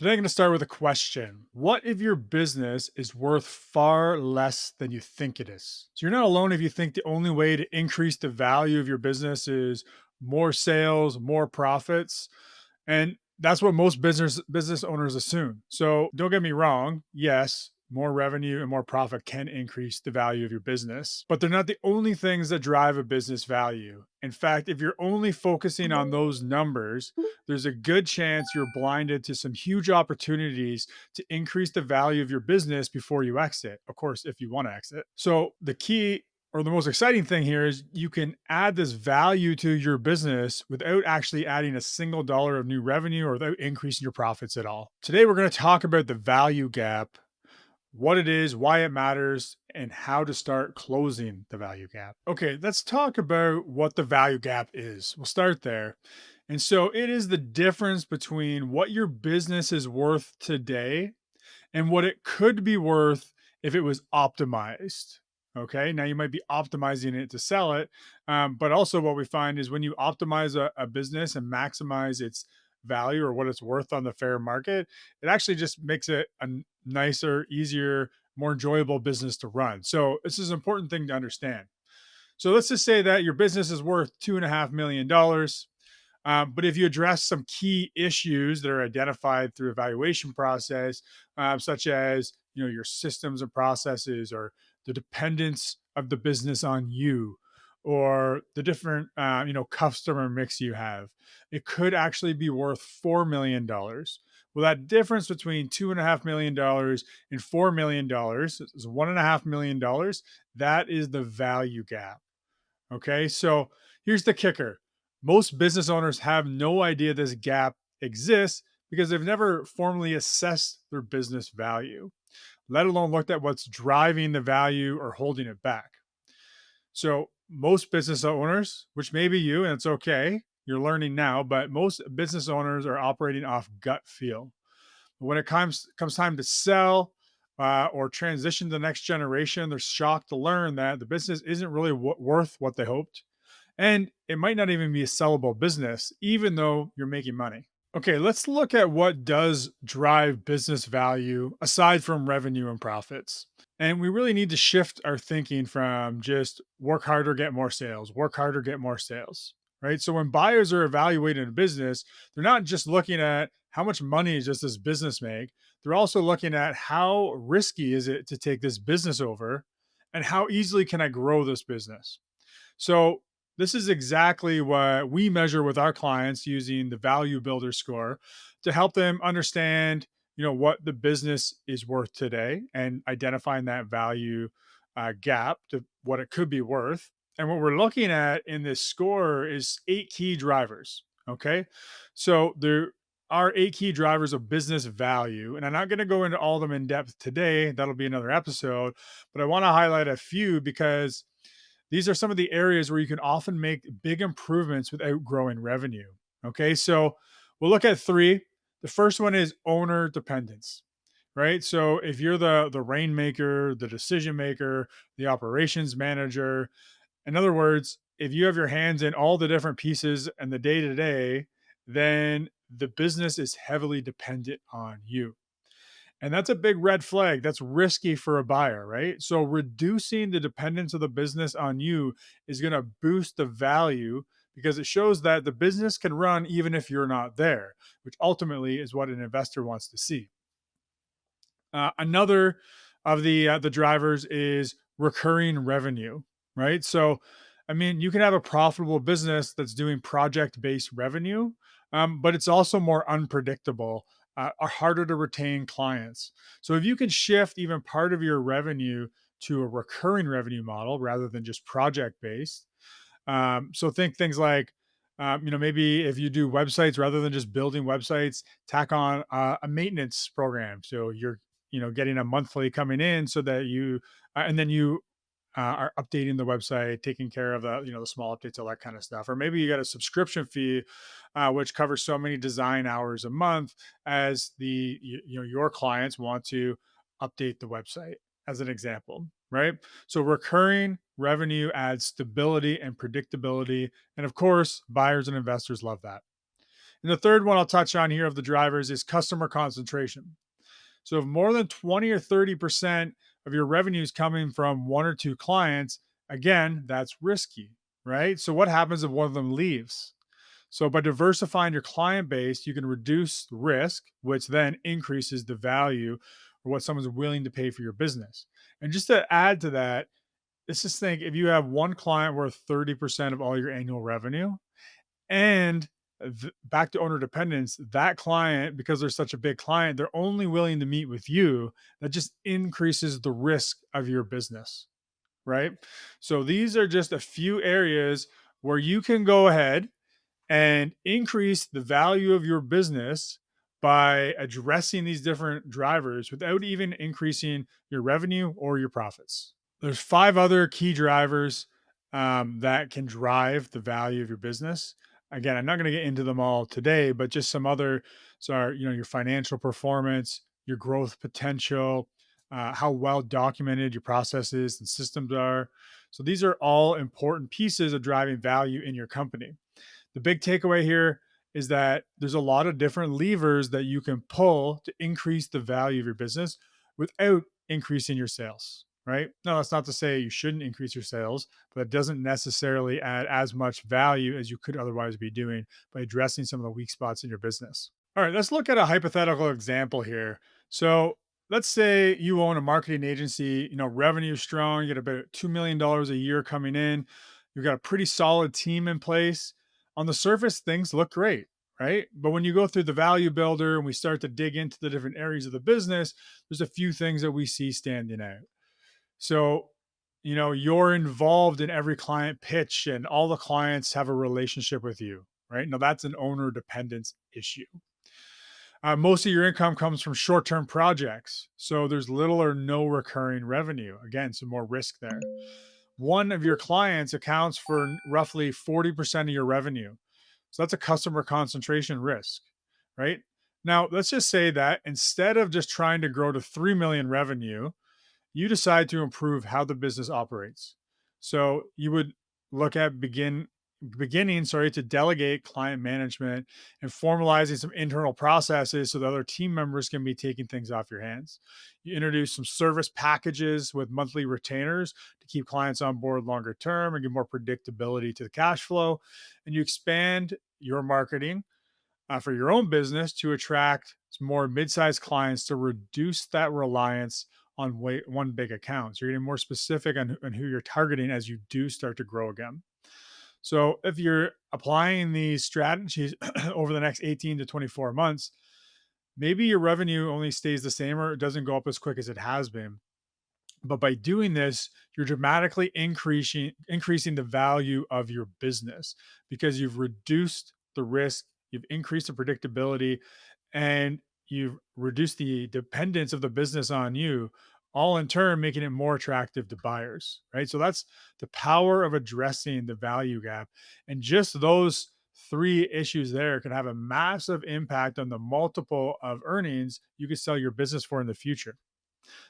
Today, I'm going to start with a question. What if your business is worth far less than you think it is? So, you're not alone if you think the only way to increase the value of your business is more sales, more profits. And that's what most business owners assume. So, don't get me wrong. Yes, more revenue and more profit can increase the value of your business, but they're not the only things that drive a business value. In fact, if you're only focusing on those numbers, there's a good chance you're blinded to some huge opportunities to increase the value of your business before you exit. Of course, if you want to exit. So, the key or the most exciting thing here is you can add this value to your business without actually adding a single dollar of new revenue or without increasing your profits at all. Today, we're going to talk about the value gap, what it is, why it matters, and how to start closing the value gap. Okay, let's talk about what the value gap is. We'll start there. And so it is the difference between what your business is worth today and what it could be worth if it was optimized. Okay, now you might be optimizing it to sell it, but also what we find is when you optimize a business and maximize its value or what it's worth on the fair market, it actually just makes it a nicer, easier, more enjoyable business to run. So this is an important thing to understand. So let's just say that your business is worth $2.5 million. But if you address some key issues that are identified through evaluation process, such as your systems and processes, or the dependence of the business on you, or the different customer mix you have, it could actually be worth $4 million. Well, that difference between $2.5 million and $4 million is $1.5 million. That is the value gap. Okay. So here's the kicker: most business owners have no idea this gap exists because they've never formally assessed their business value, let alone looked at what's driving the value or holding it back. So, most business owners, which may be you, and it's okay, you're learning now, but most business owners are operating off gut feel. When it comes time to sell or transition to the next generation, they're shocked to learn that the business isn't really worth what they hoped, and it might not even be a sellable business, even though you're making money. Okay, let's look at what does drive business value aside from revenue and profits. And we really need to shift our thinking from just work harder, get more sales, work harder, get more sales, right? So when buyers are evaluating a business, they're not just looking at how much money does this business make, they're also looking at how risky is it to take this business over and how easily can I grow this business. So this is exactly what we measure with our clients using the value builder score to help them understand, what the business is worth today and identifying that value gap to what it could be worth. And what we're looking at in this score is 8 key drivers. Okay. So there are 8 key drivers of business value. And I'm not going to go into all of them in depth today. That'll be another episode. But I want to highlight a few because these are some of the areas where you can often make big improvements without growing revenue. Okay, so we'll look at three. The first one is owner dependence, right? So if you're the rainmaker, the decision maker, the operations manager, in other words, if you have your hands in all the different pieces and the day to day, then the business is heavily dependent on you. And that's a big red flag. That's risky for a buyer, right? So reducing the dependence of the business on you is going to boost the value because it shows that the business can run even if you're not there, which ultimately is what an investor wants to see. Another of the drivers is recurring revenue, right? So, I mean, you can have a profitable business that's doing project-based revenue, but it's also more unpredictable, are harder to retain clients. So, if you can shift even part of your revenue to a recurring revenue model rather than just project-based, so think things like, maybe if you do websites rather than just building websites, tack on a maintenance program. So you're, getting a monthly coming in so that and then you are updating the website, taking care of the small updates, all that kind of stuff. Or maybe you got a subscription fee, which covers so many design hours a month as your clients want to update the website, as an example, right? So recurring revenue adds stability and predictability, and of course, buyers and investors love that. And the third one I'll touch on here of the drivers is customer concentration. So if more than 20 or 30% of your revenue is coming from one or two clients, again, that's risky, right? So what happens if one of them leaves? So by diversifying your client base, you can reduce risk, which then increases the value or what someone's willing to pay for your business. And just to add to that, let's just think if you have one client worth 30% of all your annual revenue, and back to owner dependence, that client, because they're such a big client, they're only willing to meet with you. That just increases the risk of your business, right? So these are just a few areas where you can go ahead and increase the value of your business by addressing these different drivers without even increasing your revenue or your profits. There's five other key drivers that can drive the value of your business. Again, I'm not going to get into them all today, but just some other. So, your financial performance, your growth potential, how well documented your processes and systems are. So, these are all important pieces of driving value in your company. The big takeaway here is that there's a lot of different levers that you can pull to increase the value of your business without increasing your sales, right? No, that's not to say you shouldn't increase your sales, but it doesn't necessarily add as much value as you could otherwise be doing by addressing some of the weak spots in your business. All right, let's look at a hypothetical example here. So, let's say you own a marketing agency, revenue is strong, you get about $2 million a year coming in, you've got a pretty solid team in place. On the surface, things look great, right? But when you go through the value builder and we start to dig into the different areas of the business, there's a few things that we see standing out. So, you're involved in every client pitch and all the clients have a relationship with you, right? Now, that's an owner dependence issue. Most of your income comes from short term projects. So, there's little or no recurring revenue. Again, some more risk there. One of your clients accounts for roughly 40% of your revenue. So that's a customer concentration risk, right? Now, let's just say that instead of just trying to grow to 3 million revenue, you decide to improve how the business operates. So you would look at beginning, to delegate client management and formalizing some internal processes so that other team members can be taking things off your hands. You introduce some service packages with monthly retainers to keep clients on board longer term and give more predictability to the cash flow. And you expand your marketing for your own business to attract more mid-sized clients to reduce that reliance on one big account. So you're getting more specific on who you're targeting as you do start to grow again. So if you're applying these strategies over the next 18 to 24 months, maybe your revenue only stays the same or it doesn't go up as quick as it has been. But by doing this, you're dramatically increasing the value of your business because you've reduced the risk, you've increased the predictability, and you've reduced the dependence of the business on you, all in turn making it more attractive to buyers, right? So that's the power of addressing the value gap. And just those three issues there can have a massive impact on the multiple of earnings you could sell your business for in the future.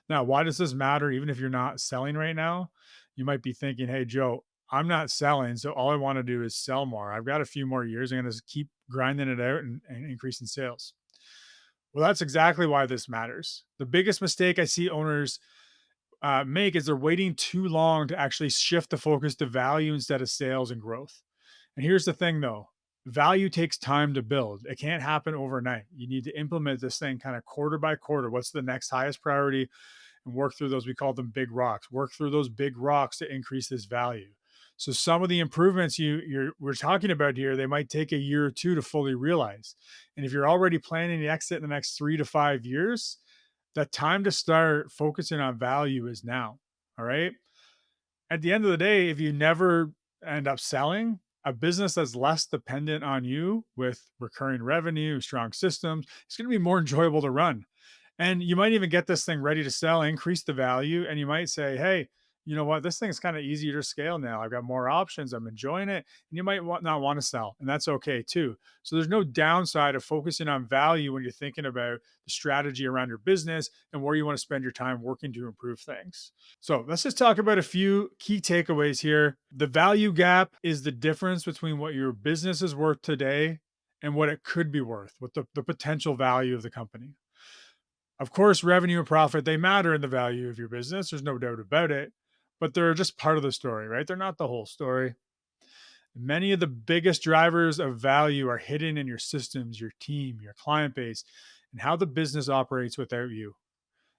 Now, why does this matter even if you're not selling right now? You might be thinking, hey, Joe, I'm not selling. So all I want to do is sell more. I've got a few more years. I'm going to keep grinding it out and increasing sales. Well, that's exactly why this matters. The biggest mistake I see owners make is they're waiting too long to actually shift the focus to value instead of sales and growth. And here's the thing though, value takes time to build. It can't happen overnight. You need to implement this thing kind of quarter by quarter. What's the next highest priority? And work through those. We call them big rocks. Work through those big rocks to increase this value. So some of the improvements we're talking about here, they might take a year or two to fully realize. And if you're already planning to exit in the next 3 to 5 years, the time to start focusing on value is now. All right. At the end of the day, if you never end up selling, a business that's less dependent on you with recurring revenue, strong systems, it's going to be more enjoyable to run. And you might even get this thing ready to sell, increase the value, and you might say, hey, you know what? This thing is kind of easier to scale now. I've got more options. I'm enjoying it. And you might not want to sell, and that's okay too. So there's no downside of focusing on value when you're thinking about the strategy around your business and where you want to spend your time working to improve things. So let's just talk about a few key takeaways here. The value gap is the difference between what your business is worth today and what it could be worth, what the potential value of the company. Of course, revenue and profit, they matter in the value of your business. There's no doubt about it, but they're just part of the story, right? They're not the whole story. Many of the biggest drivers of value are hidden in your systems, your team, your client base, and how the business operates without you.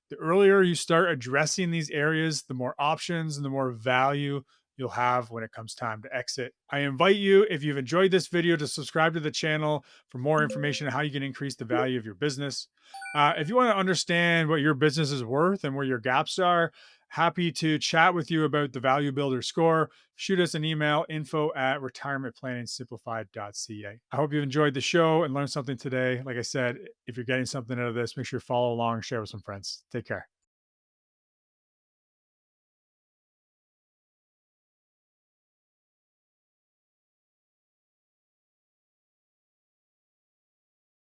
The earlier you start addressing these areas, the more options and the more value you'll have when it comes time to exit. I invite you, if you've enjoyed this video, to subscribe to the channel for more information on how you can increase the value of your business. If you want to understand what your business is worth and where your gaps are, happy to chat with you about the Value Builder score. Shoot us an email, info@retirementplanningsimplified.ca. I hope you've enjoyed the show and learned something today. Like I said, if you're getting something out of this, make sure you follow along, share with some friends. Take care.